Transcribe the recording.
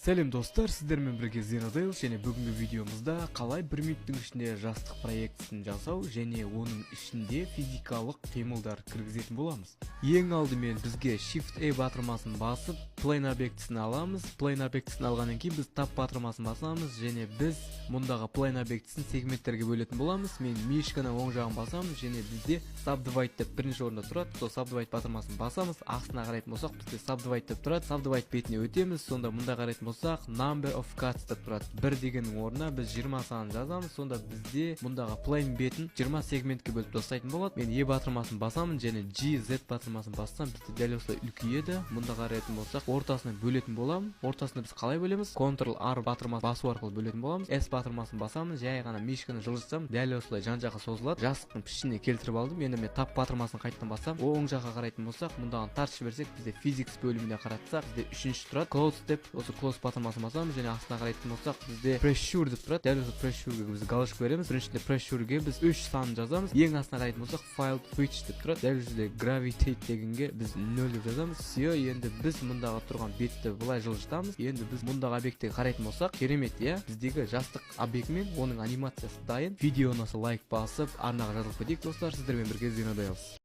Сәлем достар, сіздермен бірге Зенодейл, және бүгінгі видеомызда қалай 1 минуттың ішінде жастық проектісін жасау және оның ішінде физикалық қимылдар кіргізетін боламыз. Ең алдымен бізге Shift A батырмасын басып, Plane объектісін аламыз. Plane объектісін алғаннан кейін біз Tab батырмасын басамыз және біз мұндағы Plane объектісін сегменттерге бөлетін боламыз. Мен мишканы оң жағын басамын және бізде Subdivide деп бірінші орында тұрады. Сол Subdivide батырмасын басамыз. Астына қарайтын болсақ, бізде Subdivide деп тұрады. Subdivide бетіне өтеміз. Сонда мұнда қарайтын болсақ, number of cuts деп тұрады. 1 дегеннің орнына біз 20 санын жазамыз. Сонда бізде мұндағы plane бетін 20 сегментке бөліп тастайтын болады. Мен E батырмасын басамын және G, Z батырмасын бассам, бізде дәл осылай үлкейеді. Мұнда қарайтын болсақ, ортасына бөлетін боламын. Ортасына біз қалай бөлеміз? Ctrl-R батырмасын басу арқылы бөлетін боламыз. S батырмасын басамын, жай ғана мишканы жылжытсам, дәл осылай жан-жаққа созылады. Жастықтың пішініне келтіріп алдым. Енді мен Tab батырмасын қайтадан бассам, оң жаққа қарайтын болсақ, мұндағы тарт жіберсек, бізде Physics бөліміне қаратсақ, бізде 3-ші тұрады. Close деп, осы close батырмасын басамыз және астына қарайтын болсақ, бізде Pressure деп тұрады. Дәл осы Pressureге біз галочка береміз. Біріншіде Pressureге біз 3 санын жазамыз. Ең астына қарайтын болсақ, File Switch деп тұрады. Дәл осыда Gravitate дегенге біз 0 деп жазамыз. Все, енді біз мұндағы тұрған бетті былай жылжытамыз. Енді біз мұндағы объектіге қарайтын болсақ, керемет, иә? Біздегі жастық объекті мен оның анимациясы дайын. Видеоны лайк басып, арнаға жазылып кетейік достар, сіздермен бірге Zenodeils.